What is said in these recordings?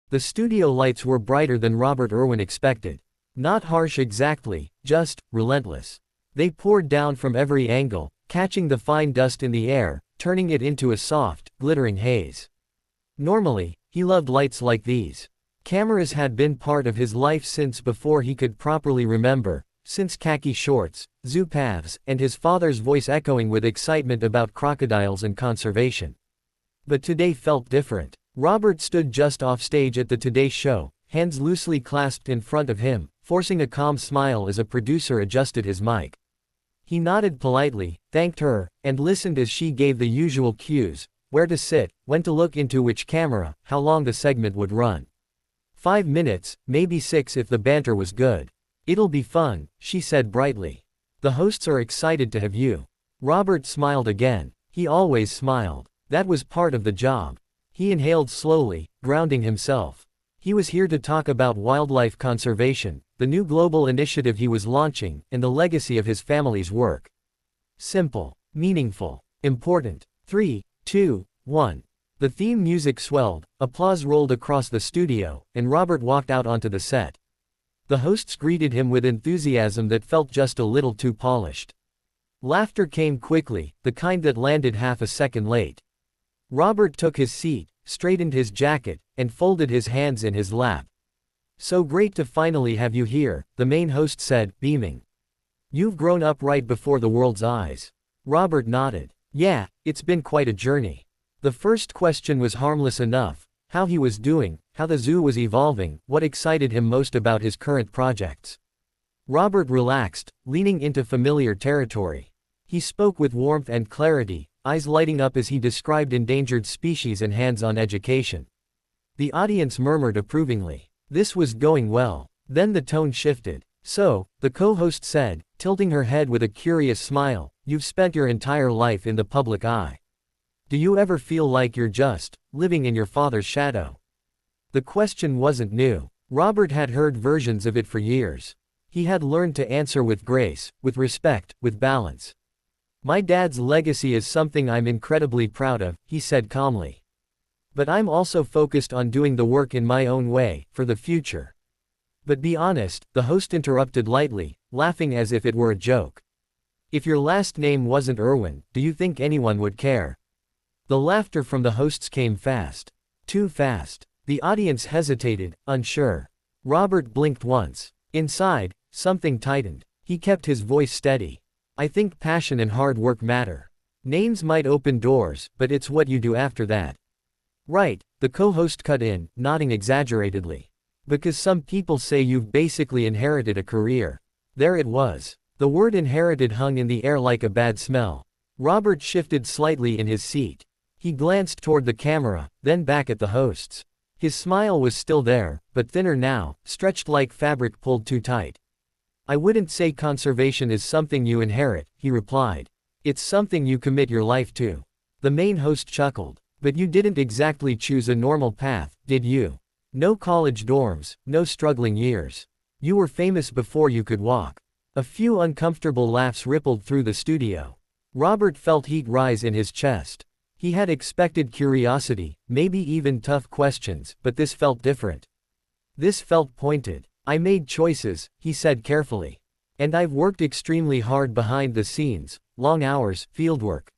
The studio lights were brighter than Irwin expected. Not harsh exactly, just relentless. They poured down from every angle, catching the fine dust in the air, turning it into a soft, glittering haze. Normally, he loved lights like these. Cameras had been part of his life since before he could properly remember, since khaki shorts, zoo paths, and his father's voice echoing with excitement about crocodiles and conservation. But today felt different. Robert stood just off stage at the Today Show, hands loosely clasped in front of him, forcing a calm smile as a producer adjusted his mic. He nodded politely, thanked her, and listened as she gave the usual cues: where to sit, when to look into which camera, how long the segment would run. 5 minutes, maybe 6 if the banter was good. It'll be fun, she said brightly. The hosts are excited to have you. Robert smiled again. He always smiled. That was part of the job. He inhaled slowly, grounding himself. He was here to talk about wildlife conservation, the new global initiative he was launching, and the legacy of his family's work. Simple, meaningful, important. 3, 2, 1. The theme music swelled, applause rolled across the studio, and Robert walked out onto the set. The hosts greeted him with enthusiasm that felt just a little too polished. Laughter came quickly, the kind that landed half a second late. Robert took his seat, straightened his jacket, and folded his hands in his lap. "So great to finally have you here," the main host said, beaming. "You've grown up right before the world's eyes." Robert nodded. "Yeah, it's been quite a journey." The first question was harmless enough: how he was doing, how the zoo was evolving, what excited him most about his current projects. Robert relaxed, leaning into familiar territory. He spoke with warmth and clarity, eyes lighting up as he described endangered species and hands-on education. The audience murmured approvingly. This was going well. Then the tone shifted. "So," the co-host said, tilting her head with a curious smile, "you've spent your entire life in the public eye. Do you ever feel like you're just living in your father's shadow?" The question wasn't new. Robert had heard versions of it for years. He had learned to answer with grace, with respect, with balance. "My dad's legacy is something I'm incredibly proud of," he said calmly. "But I'm also focused on doing the work in my own way, for the future." "But be honest," the host interrupted lightly, laughing as if it were a joke. "If your last name wasn't Irwin, do you think anyone would care?" The laughter from the hosts came fast. Too fast. The audience hesitated, unsure. Robert blinked once. Inside, something tightened. He kept his voice steady. "I think passion and hard work matter. Names might open doors, but it's what you do after that." "Right," the co-host cut in, nodding exaggeratedly. "Because some people say you've basically inherited a career." There it was. The word inherited hung in the air like a bad smell. Robert shifted slightly in his seat. He glanced toward the camera, then back at the hosts. His smile was still there, but thinner now, stretched like fabric pulled too tight. "I wouldn't say conservation is something you inherit," he replied. "It's something you commit your life to." The main host chuckled. "But you didn't exactly choose a normal path, did you? No college dorms, no struggling years. You were famous before you could walk." A few uncomfortable laughs rippled through the studio. Robert felt heat rise in his chest. He had expected curiosity, maybe even tough questions, but this felt different. This felt pointed. "I made choices," he said carefully. "And I've worked extremely hard behind the scenes, long hours, fieldwork.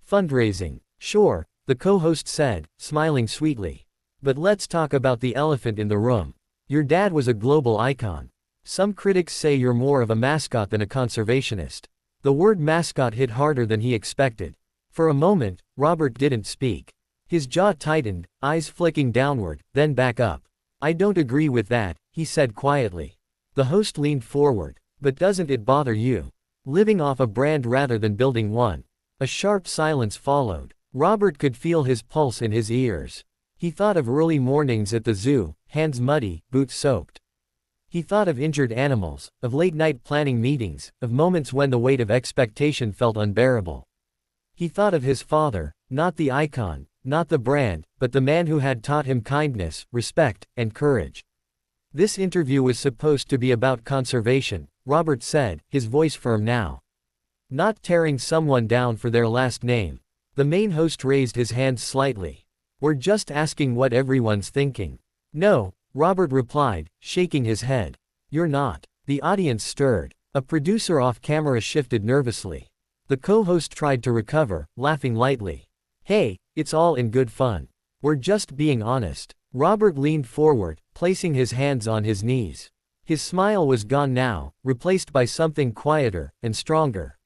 Fundraising. Sure," the co-host said, smiling sweetly. "But let's talk about the elephant in the room. Your dad was a global icon. Some critics say you're more of a mascot than a conservationist." The word mascot hit harder than he expected. For a moment, Robert didn't speak. His jaw tightened, eyes flicking downward, then back up. "I don't agree with that," he said quietly. The host leaned forward. "But doesn't it bother you? Living off a brand rather than building one?" A sharp silence followed. Robert could feel his pulse in his ears. He thought of early mornings at the zoo, hands muddy, boots soaked. He thought of injured animals, of late-night planning meetings, of moments when the weight of expectation felt unbearable. He thought of his father, not the icon, not the brand, but the man who had taught him kindness, respect, and courage. "This interview was supposed to be about conservation," Robert said, his voice firm now. "Not tearing someone down for their last name." The main host raised his hands slightly. "We're just asking what everyone's thinking. No, Robert replied, shaking his head. You're not. The audience stirred. A producer off camera shifted nervously. The co-host tried to recover, laughing lightly. Hey, it's all in good fun. We're just being honest. Robert leaned forward, placing his hands on his knees. His smile was gone now, replaced by something quieter and stronger.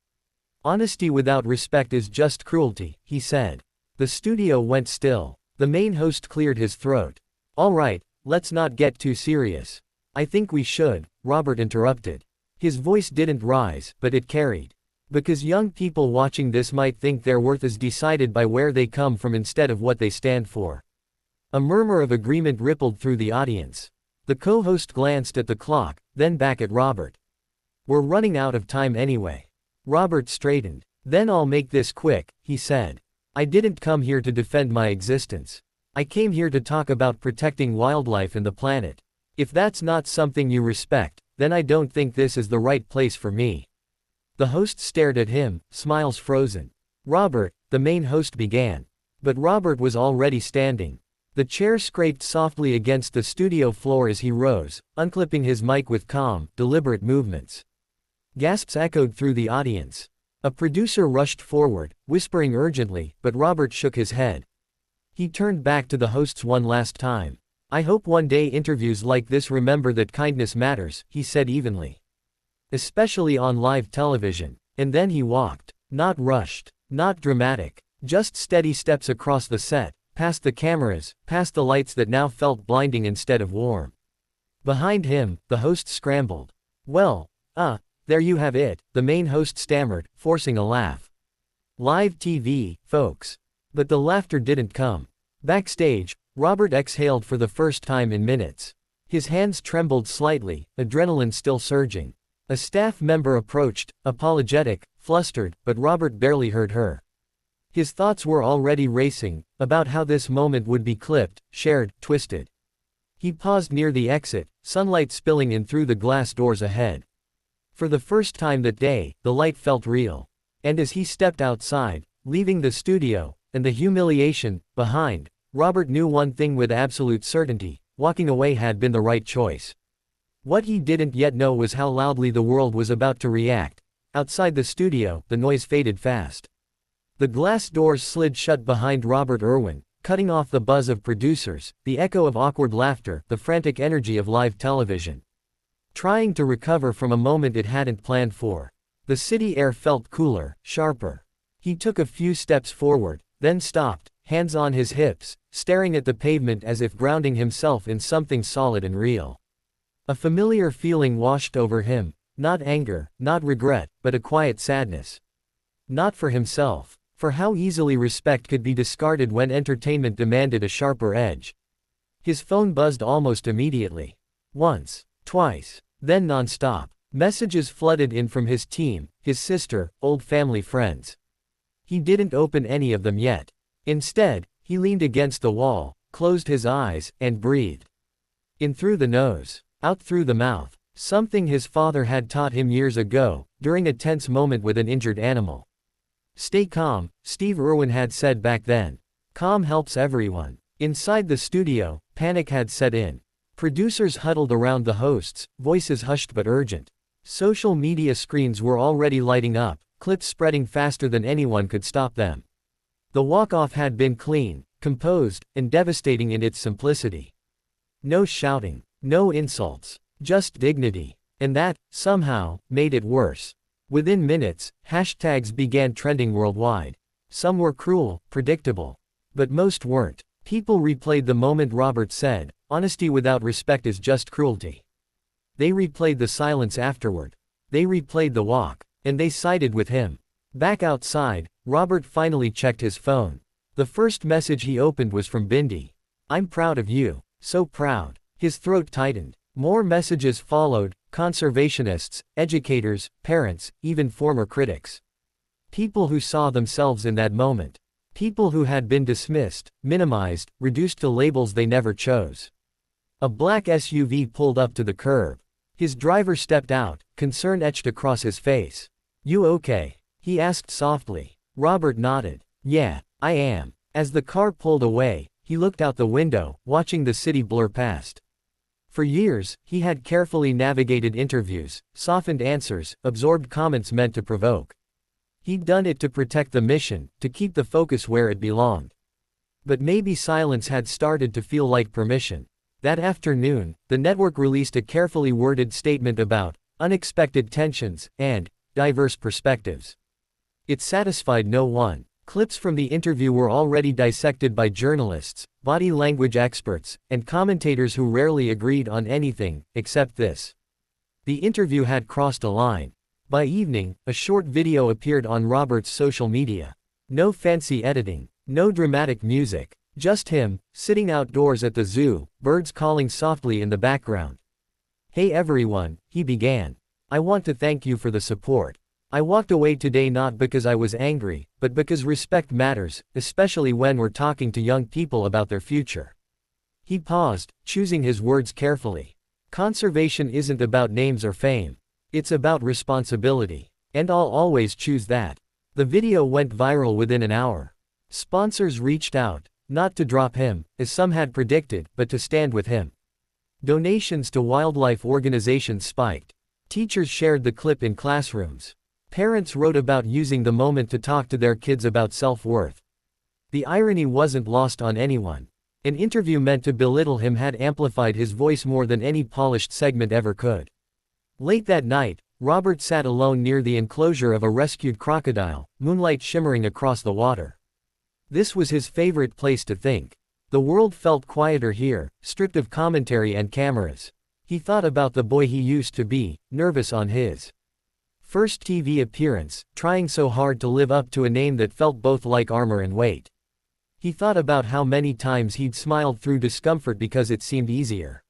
Honesty without respect is just cruelty, he said. The studio went still. The main host cleared his throat. All right, let's not get too serious. I think we should, Robert interrupted. His voice didn't rise, but it carried. Because young people watching this might think their worth is decided by where they come from instead of what they stand for. A murmur of agreement rippled through the audience. The co-host glanced at the clock, then back at Robert. We're running out of time anyway. Robert straightened. Then I'll make this quick, he said. I didn't come here to defend my existence. I came here to talk about protecting wildlife and the planet. If that's not something you respect, then I don't think this is the right place for me. The host stared at him, smiles frozen. Robert, the main host began. But Robert was already standing. The chair scraped softly against the studio floor as he rose, unclipping his mic with calm, deliberate movements. Gasps echoed through the audience. A producer rushed forward, whispering urgently, but Robert shook his head. He turned back to the hosts one last time. I hope one day interviews like this remember that kindness matters, he said evenly. Especially on live television. And then he walked. Not rushed. Not dramatic. Just steady steps across the set, past the cameras, past the lights that now felt blinding instead of warm. Behind him, the host scrambled. Well, there you have it, the main host stammered, forcing a laugh. Live TV, folks. But the laughter didn't come. Backstage, Robert exhaled for the first time in minutes. His hands trembled slightly, adrenaline still surging. A staff member approached, apologetic, flustered, but Robert barely heard her. His thoughts were already racing, about how this moment would be clipped, shared, twisted. He paused near the exit, sunlight spilling in through the glass doors ahead. For the first time that day, the light felt real. And as he stepped outside, leaving the studio, and the humiliation behind, Robert knew one thing with absolute certainty: walking away had been the right choice. What he didn't yet know was how loudly the world was about to react. Outside the studio, the noise faded fast. The glass doors slid shut behind Robert Irwin, cutting off the buzz of producers, the echo of awkward laughter, the frantic energy of live television. Trying to recover from a moment it hadn't planned for. The city air felt cooler, sharper. He took a few steps forward, then stopped, hands on his hips, staring at the pavement as if grounding himself in something solid and real. A familiar feeling washed over him, not anger, not regret, but a quiet sadness. Not for himself, for how easily respect could be discarded when entertainment demanded a sharper edge. His phone buzzed almost immediately. Once, twice, then non-stop. Messages flooded in from his team, his sister, old family friends. He didn't open any of them yet. Instead, he leaned against the wall, closed his eyes, and breathed. In through the nose, out through the mouth. Something his father had taught him years ago, during a tense moment with an injured animal. Stay calm, Steve Irwin had said back then. Calm helps everyone. Inside the studio, panic had set in. Producers huddled around the hosts, voices hushed but urgent. Social media screens were already lighting up, clips spreading faster than anyone could stop them. The walk-off had been clean, composed, and devastating in its simplicity. No shouting, no insults, just dignity. And that, somehow, made it worse. Within minutes, hashtags began trending worldwide. Some were cruel, predictable. But most weren't. People replayed the moment Robert said, "Honesty without respect is just cruelty." They replayed the silence afterward. They replayed the walk. And they sided with him. Back outside, Robert finally checked his phone. The first message he opened was from Bindi. "I'm proud of you. So proud." His throat tightened. More messages followed, conservationists, educators, parents, even former critics. People who saw themselves in that moment. People who had been dismissed, minimized, reduced to labels they never chose. A black SUV pulled up to the curb. His driver stepped out, concern etched across his face. "You okay?" he asked softly. Robert nodded. "Yeah, I am." As the car pulled away, he looked out the window, watching the city blur past. For years, he had carefully navigated interviews, softened answers, absorbed comments meant to provoke. He'd done it to protect the mission, to keep the focus where it belonged. But maybe silence had started to feel like permission. That afternoon, the network released a carefully worded statement about unexpected tensions and diverse perspectives. It satisfied no one. Clips from the interview were already dissected by journalists, body language experts, and commentators who rarely agreed on anything, except this. The interview had crossed a line. By evening, a short video appeared on Robert's social media. No fancy editing, no dramatic music, just him, sitting outdoors at the zoo, birds calling softly in the background. "Hey everyone," he began. "I want to thank you for the support. I walked away today not because I was angry, but because respect matters, especially when we're talking to young people about their future." He paused, choosing his words carefully. Conservation isn't about names or fame. It's about responsibility. And I'll always choose that. The video went viral within an hour. Sponsors reached out, not to drop him, as some had predicted, but to stand with him. Donations to wildlife organizations spiked. Teachers shared the clip in classrooms. Parents wrote about using the moment to talk to their kids about self-worth. The irony wasn't lost on anyone. An interview meant to belittle him had amplified his voice more than any polished segment ever could. Late that night, Robert sat alone near the enclosure of a rescued crocodile, moonlight shimmering across the water. This was his favorite place to think. The world felt quieter here, stripped of commentary and cameras. He thought about the boy he used to be, nervous on his first TV appearance, trying so hard to live up to a name that felt both like armor and weight. He thought about how many times he'd smiled through discomfort because it seemed easier.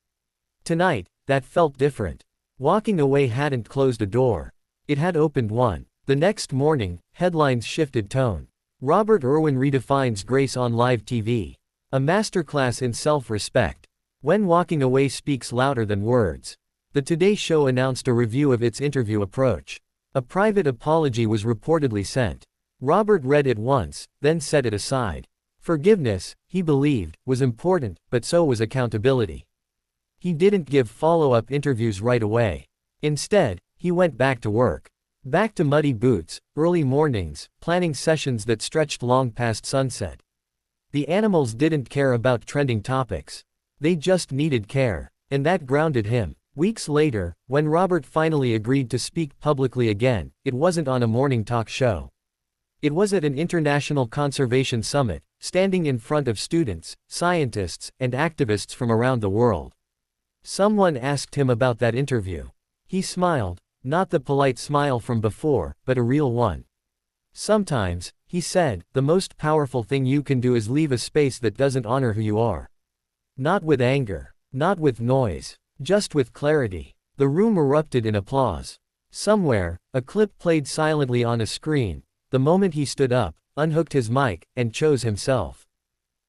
Tonight, that felt different. Walking away hadn't closed a door. It had opened one. The next morning, headlines shifted tone. Robert Irwin redefines grace on live TV. A masterclass in self-respect. When walking away speaks louder than words. The Today Show announced a review of its interview approach. A private apology was reportedly sent. Robert read it once, then set it aside. Forgiveness, he believed, was important, but so was accountability. He didn't give follow-up interviews right away. Instead, he went back to work. Back to muddy boots, early mornings, planning sessions that stretched long past sunset. The animals didn't care about trending topics. They just needed care. And that grounded him. Weeks later, when Robert finally agreed to speak publicly again, it wasn't on a morning talk show. It was at an international conservation summit, standing in front of students, scientists, and activists from around the world. Someone asked him about that interview. He smiled, not the polite smile from before, but a real one. "Sometimes," he said, "the most powerful thing you can do is leave a space that doesn't honor who you are. Not with anger, not with noise. Just with clarity." The room erupted in applause. Somewhere, a clip played silently on a screen, the moment he stood up, unhooked his mic, and chose himself.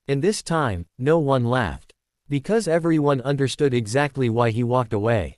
And this time, no one laughed. Because everyone understood exactly why he walked away.